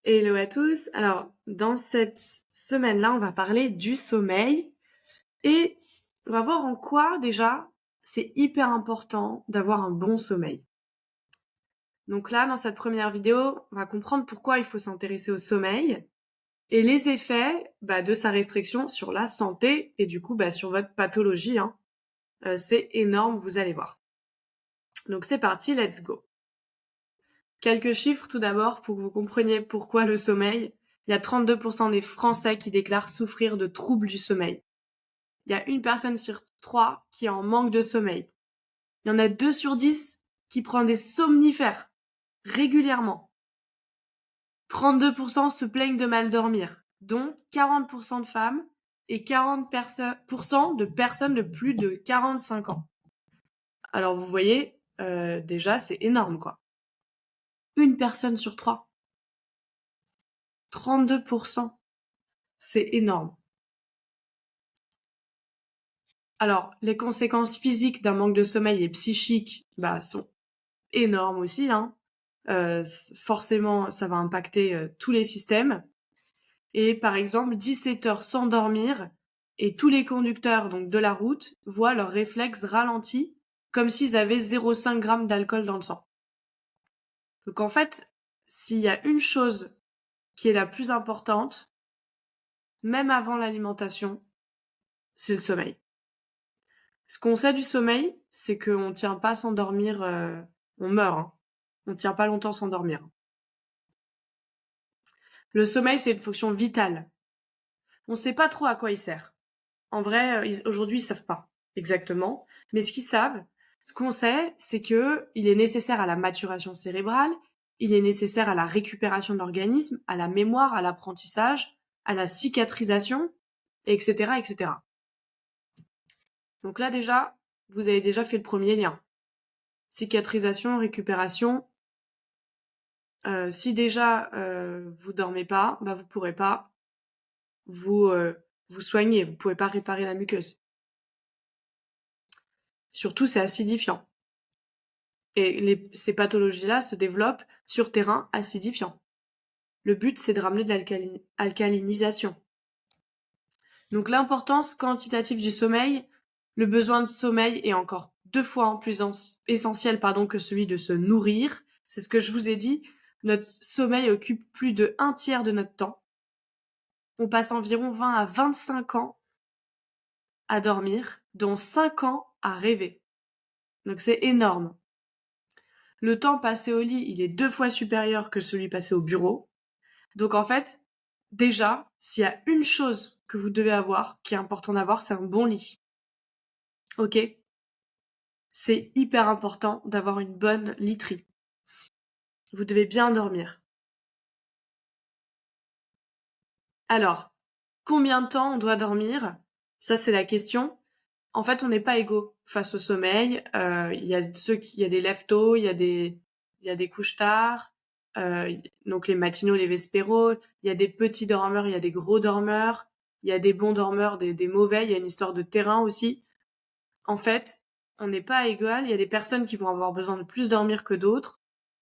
Hello à tous. Alors, dans cette semaine-là, on va parler du sommeil et on va voir en quoi déjà c'est hyper important d'avoir un bon sommeil. Donc là, dans cette première vidéo, on va comprendre pourquoi il faut s'intéresser au sommeil et les effets de sa restriction sur la santé et du coup sur votre pathologie. C'est énorme, vous allez voir. Donc c'est parti, let's go. Quelques chiffres tout d'abord pour que vous compreniez pourquoi le sommeil. Il y a 32% des Français qui déclarent souffrir de troubles du sommeil. Il y a une personne sur 3 qui est en manque de sommeil. Il y en a 2 sur 10 qui prennent des somnifères régulièrement. 32% se plaignent de mal dormir, dont 40% de femmes et 40% de personnes de plus de 45 ans. Alors vous voyez, déjà c'est énorme quoi. Une personne sur 3. 32%. C'est énorme. Alors, les conséquences physiques d'un manque de sommeil et psychiques sont énormes aussi. Forcément, ça va impacter tous les systèmes. Et par exemple, 17 heures sans dormir, et tous les conducteurs donc de la route voient leurs réflexes ralentis, comme s'ils avaient 0,5 g d'alcool dans le sang. Donc en fait, s'il y a une chose qui est la plus importante, même avant l'alimentation, c'est le sommeil. Ce qu'on sait du sommeil, c'est qu'on tient pas sans dormir, on meurt. On tient pas longtemps sans dormir. Le sommeil, c'est une fonction vitale. On sait pas trop à quoi il sert. En vrai, aujourd'hui, ils savent pas exactement. Mais ce qu'on sait, c'est que il est nécessaire à la maturation cérébrale, il est nécessaire à la récupération de l'organisme, à la mémoire, à l'apprentissage, à la cicatrisation, etc., etc. Donc là, déjà, vous avez déjà fait le premier lien. Cicatrisation, récupération. Si déjà vous dormez pas, vous pourrez pas vous soigner, vous pouvez pas réparer la muqueuse. Surtout, c'est acidifiant. Et ces pathologies-là se développent sur terrain acidifiant. Le but, c'est de ramener de l'alcalinisation. Donc l'importance quantitative du sommeil, le besoin de sommeil est encore 2 fois plus essentiel que celui de se nourrir. C'est ce que je vous ai dit. Notre sommeil occupe plus de 1/3 de notre temps. On passe environ 20 à 25 ans à dormir, dont 5 ans à rêver. Donc c'est énorme. Le temps passé au lit, il est 2 fois supérieur que celui passé au bureau. Donc en fait, déjà, s'il y a une chose que vous devez avoir, qui est important d'avoir, c'est un bon lit. Ok? C'est hyper important d'avoir une bonne literie. Vous devez bien dormir. Alors, combien de temps on doit dormir? Ça, c'est la question. En fait, on n'est pas égaux face au sommeil. Il y a des lève-tôt, il y a des couches tard, donc les matinaux, les vespéros. Il y a des petits dormeurs, il y a des gros dormeurs. Il y a des bons dormeurs, des mauvais. Il y a une histoire de terrain aussi. En fait, on n'est pas égal. Il y a des personnes qui vont avoir besoin de plus dormir que d'autres,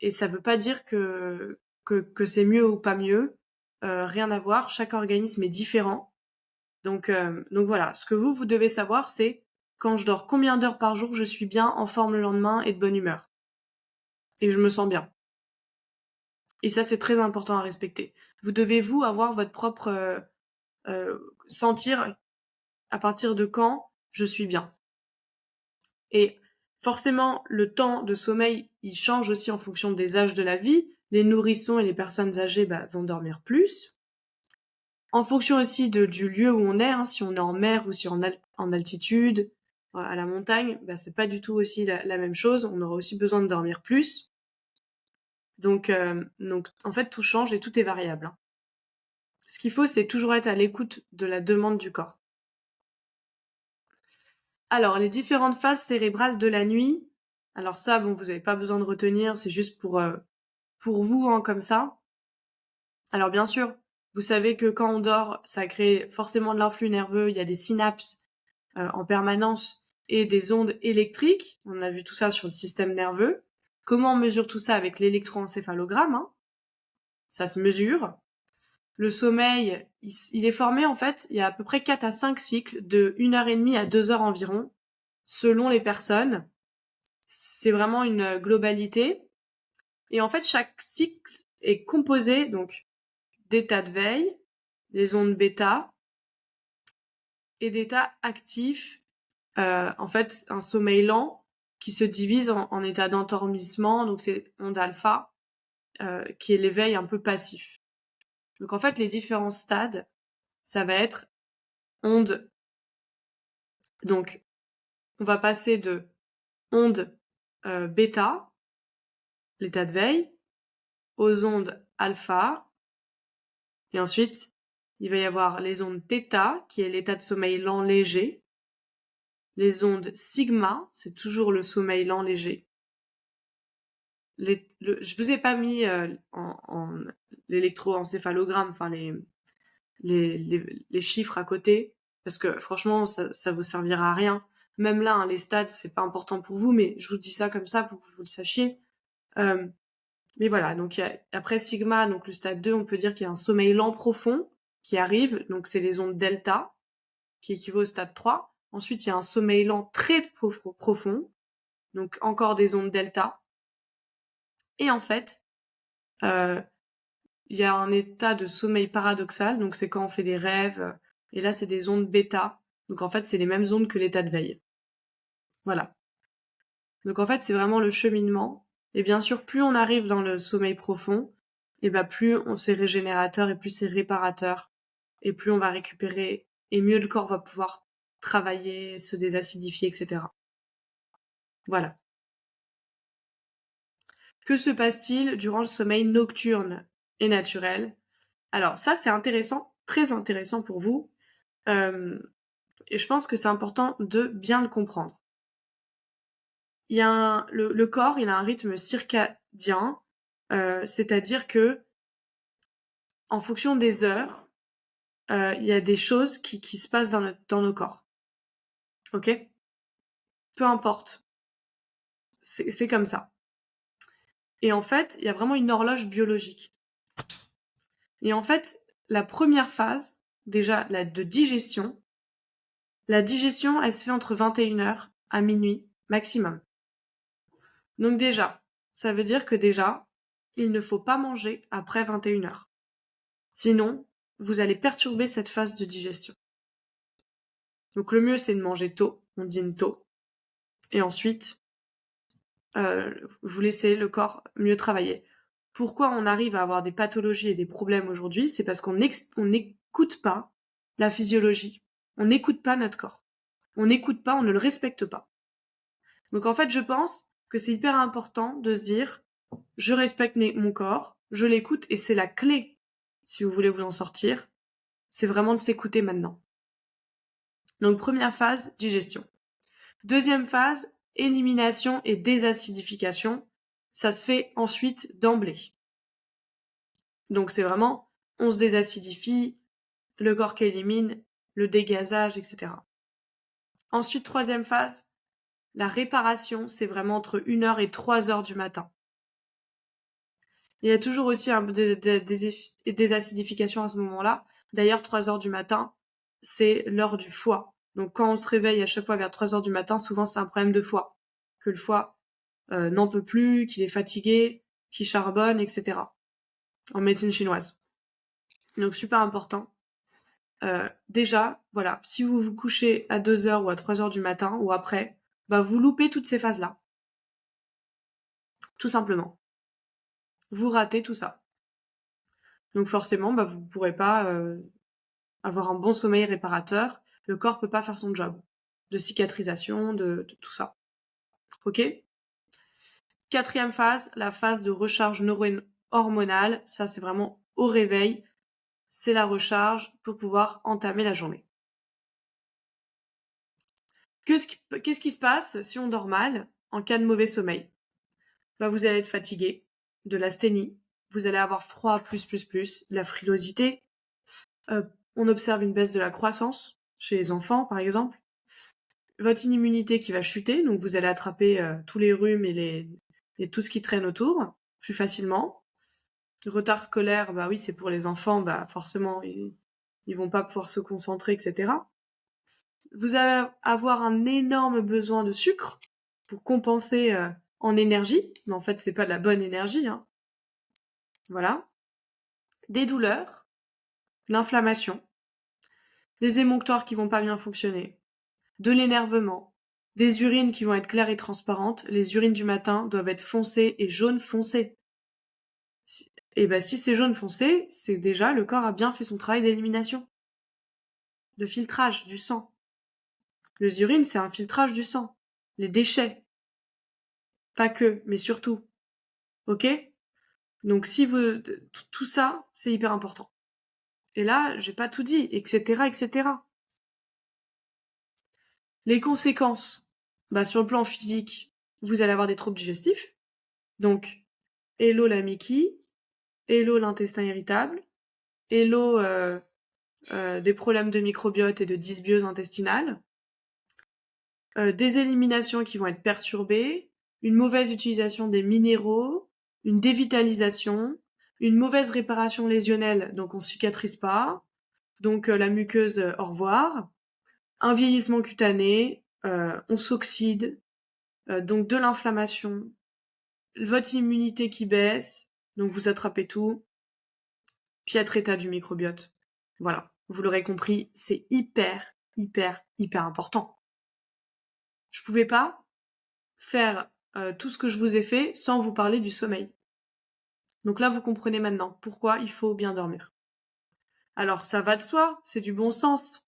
et ça veut pas dire que c'est mieux ou pas mieux. Rien à voir. Chaque organisme est différent. Donc voilà, ce que vous devez savoir, c'est quand je dors combien d'heures par jour, je suis bien en forme le lendemain et de bonne humeur. Et je me sens bien. Et ça, c'est très important à respecter. Vous devez, vous, avoir votre propre sentir à partir de quand je suis bien. Et forcément, le temps de sommeil, il change aussi en fonction des âges de la vie. Les nourrissons et les personnes âgées vont dormir plus. En fonction aussi du lieu où on est, si on est en mer ou si on est en altitude, à la montagne, c'est pas du tout aussi la même chose. On aura aussi besoin de dormir plus. Donc en fait, tout change et tout est variable. Ce qu'il faut, c'est toujours être à l'écoute de la demande du corps. Alors, les différentes phases cérébrales de la nuit. Alors ça, vous n'avez pas besoin de retenir, c'est juste pour vous, comme ça. Alors bien sûr, vous savez que quand on dort, ça crée forcément de l'influx nerveux, il y a des synapses en permanence et des ondes électriques. On a vu tout ça sur le système nerveux. Comment on mesure tout ça avec l'électroencéphalogramme, ça se mesure. Le sommeil, il est formé, en fait, il y a à peu près 4 à 5 cycles de 1h30 à 2 heures environ, selon les personnes. C'est vraiment une globalité. Et en fait, chaque cycle est composé donc d'états de veille, des ondes bêta, et d'états actifs. En fait, un sommeil lent qui se divise en états d'endormissement, donc c'est onde alpha, qui est l'éveil un peu passif. Donc en fait, les différents stades, ça va être onde. Donc, on va passer de onde bêta, l'état de veille, aux ondes alpha, et ensuite, il va y avoir les ondes θ, qui est l'état de sommeil lent léger, les ondes sigma, c'est toujours le sommeil lent léger. Je vous ai pas mis en l'électroencéphalogramme, enfin les chiffres à côté, parce que franchement, ça vous servira à rien. Même là, hein, les stades, c'est pas important pour vous, mais je vous dis ça comme ça pour que vous le sachiez. Mais voilà, donc après sigma, donc le stade 2, on peut dire qu'il y a un sommeil lent profond qui arrive, donc c'est les ondes delta, qui équivaut au stade 3. Ensuite, il y a un sommeil lent très profond, donc encore des ondes delta. Et en fait, il y a un état de sommeil paradoxal, donc c'est quand on fait des rêves, et là c'est des ondes bêta, donc en fait c'est les mêmes ondes que l'état de veille. Voilà. Donc en fait c'est vraiment le cheminement, et bien sûr plus on arrive dans le sommeil profond, et ben plus c'est régénérateur et plus c'est réparateur, et plus on va récupérer, et mieux le corps va pouvoir travailler, se désacidifier, etc. Voilà. Que se passe-t-il durant le sommeil nocturne et naturel? Alors ça c'est intéressant, très intéressant pour vous, et je pense que c'est important de bien le comprendre. Il y a le corps, il a un rythme circadien, c'est-à-dire que en fonction des heures, il y a des choses qui se passent dans nos corps. Ok? Peu importe, c'est comme ça. Et en fait, il y a vraiment une horloge biologique. Et en fait, la première phase, déjà de digestion, la digestion, elle se fait entre 21h à minuit maximum. Donc déjà, ça veut dire que déjà, il ne faut pas manger après 21h. Sinon, vous allez perturber cette phase de digestion. Donc le mieux, c'est de manger tôt, on dîne tôt. Et ensuite, vous laissez le corps mieux travailler. Pourquoi on arrive à avoir des pathologies et des problèmes aujourd'hui? C'est parce qu'on n'écoute pas la physiologie. On n'écoute pas notre corps. On n'écoute pas, on ne le respecte pas. Donc en fait, je pense que c'est hyper important de se dire, je respecte mon corps, je l'écoute, et c'est la clé, si vous voulez vous en sortir, c'est vraiment de s'écouter maintenant. Donc première phase, digestion. Deuxième phase, élimination et désacidification. Ça se fait ensuite d'emblée. Donc c'est vraiment, on se désacidifie, le corps qui élimine, le dégazage, etc. Ensuite, troisième phase, la réparation, c'est vraiment entre 1h et 3h du matin. Il y a toujours aussi un peu des acidifications à ce moment-là. D'ailleurs, 3h du matin, c'est l'heure du foie. Donc quand on se réveille à chaque fois vers 3h du matin, souvent c'est un problème de foie. Que le foie n'en peut plus, qu'il est fatigué, qu'il charbonne, etc. En médecine chinoise. Donc super important. Déjà, voilà, si vous vous couchez à 2h ou à 3h du matin ou après, bah vous loupez toutes ces phases-là. Tout simplement. Vous ratez tout ça. Donc forcément, bah vous pourrez pas avoir un bon sommeil réparateur. Le corps peut pas faire son job de cicatrisation, de tout ça. Ok? Quatrième phase, la phase de recharge neuro-hormonale. Ça, c'est vraiment au réveil. C'est la recharge pour pouvoir entamer la journée. Qu'est-ce qui se passe si on dort mal en cas de mauvais sommeil? Bah, vous allez être fatigué, de l'asthénie, vous allez avoir froid de la frilosité. On observe une baisse de la croissance chez les enfants, par exemple. Votre immunité qui va chuter, donc vous allez attraper tous les rhumes et tout ce qui traîne autour plus facilement. Le retard scolaire, bah oui, c'est pour les enfants, bah forcément, ils vont pas pouvoir se concentrer, etc. Vous allez avoir un énorme besoin de sucre pour compenser en énergie, mais en fait, c'est pas de la bonne énergie, hein. Voilà. Des douleurs, l'inflammation, les émonctoires qui vont pas bien fonctionner, de l'énervement, des urines qui vont être claires et transparentes. Les urines du matin doivent être foncées et jaune foncé. Et ben si c'est jaune foncé, c'est déjà le corps a bien fait son travail d'élimination, de filtrage du sang. Les urines, c'est un filtrage du sang. Les déchets, pas que, mais surtout. Ok? Donc si vous tout ça, c'est hyper important. Et là, j'ai pas tout dit, etc., etc. Les conséquences, bah sur le plan physique, vous allez avoir des troubles digestifs. Donc, hello la Mickey, hello l'intestin irritable, hello des problèmes de microbiote et de dysbiose intestinale, des éliminations qui vont être perturbées, une mauvaise utilisation des minéraux, une dévitalisation, une mauvaise réparation lésionnelle, donc on cicatrise pas, donc la muqueuse, au revoir, un vieillissement cutané, on s'oxyde, donc de l'inflammation, votre immunité qui baisse, donc vous attrapez tout, piètre état du microbiote. Voilà, vous l'aurez compris, c'est hyper, hyper, hyper important. Je pouvais pas faire tout ce que je vous ai fait sans vous parler du sommeil. Donc là, vous comprenez maintenant pourquoi il faut bien dormir. Alors, ça va de soi, c'est du bon sens.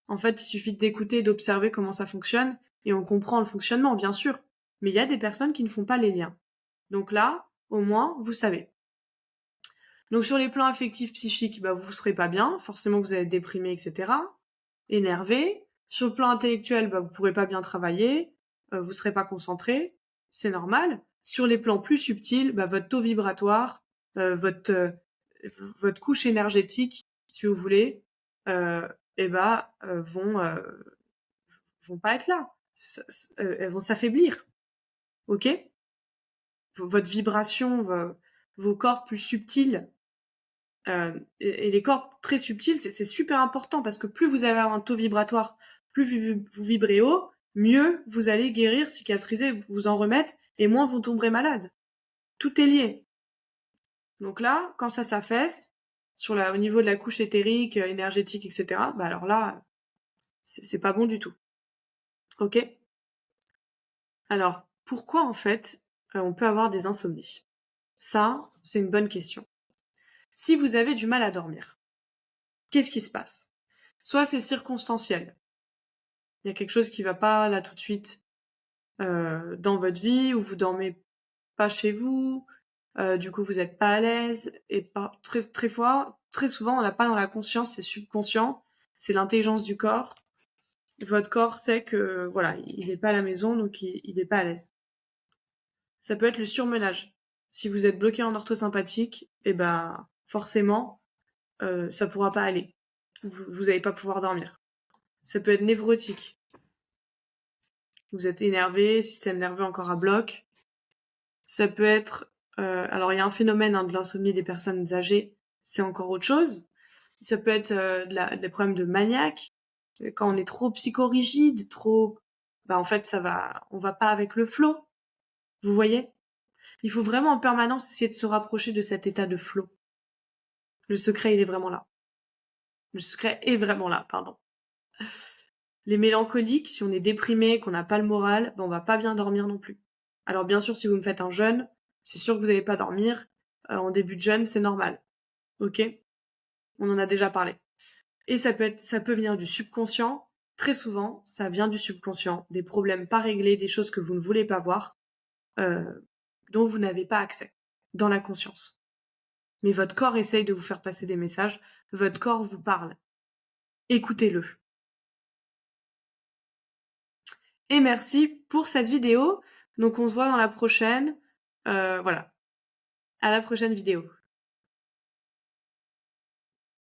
En fait, il suffit d'écouter et d'observer comment ça fonctionne, et on comprend le fonctionnement, bien sûr. Mais il y a des personnes qui ne font pas les liens. Donc là, au moins, vous savez. Donc sur les plans affectifs, psychiques, bah, vous serez pas bien, forcément vous allez être déprimé, etc. Énervé. Sur le plan intellectuel, bah, vous pourrez pas bien travailler, vous serez pas concentré, c'est normal. Sur les plans plus subtils, bah, votre taux vibratoire, votre couche énergétique, si vous voulez, et bah, vont pas être là. Elles vont s'affaiblir. Ok? Votre vibration, vos corps plus subtils, et les corps très subtils, c'est super important parce que plus vous avez un taux vibratoire, plus vous vibrez haut, mieux vous allez guérir, cicatriser, vous en remettre, et moins vous tomberez malade. Tout est lié. Donc là, quand ça s'affaisse, au niveau de la couche éthérique, énergétique, etc., bah alors là, c'est pas bon du tout. Ok? Alors, pourquoi en fait on peut avoir des insomnies? Ça, c'est une bonne question. Si vous avez du mal à dormir, qu'est-ce qui se passe? Soit c'est circonstanciel. Il y a quelque chose qui va pas là tout de suite dans votre vie, ou vous dormez pas chez vous, du coup vous êtes pas à l'aise, et très souvent on n'a pas dans la conscience, c'est subconscient, c'est l'intelligence du corps. Votre corps sait que voilà, il est pas à la maison, donc il est pas à l'aise. Ça peut être le surmenage. Si vous êtes bloqué en orthosympathique, et ben forcément ça pourra pas aller. Vous allez pas pouvoir dormir. Ça peut être névrotique. Vous êtes énervé, système nerveux encore à bloc. Ça peut être... alors il y a un phénomène de l'insomnie des personnes âgées, c'est encore autre chose. Ça peut être des problèmes de maniaque, quand on est trop psychorigide, trop... Bah en fait on va pas avec le flow. Vous voyez? Il faut vraiment en permanence essayer de se rapprocher de cet état de flow. Le secret, il est vraiment là. Le secret est vraiment là, pardon. Les mélancoliques, si on est déprimé, qu'on n'a pas le moral, ben on va pas bien dormir non plus. Alors bien sûr, si vous me faites un jeûne, c'est sûr que vous n'allez pas dormir. En début de jeûne, c'est normal. Ok? On en a déjà parlé. Et ça peut venir du subconscient. Très souvent, ça vient du subconscient. Des problèmes pas réglés, des choses que vous ne voulez pas voir, dont vous n'avez pas accès dans la conscience. Mais votre corps essaye de vous faire passer des messages. Votre corps vous parle. Écoutez-le. Et merci pour cette vidéo. Donc on se voit dans la prochaine. Voilà. À la prochaine vidéo.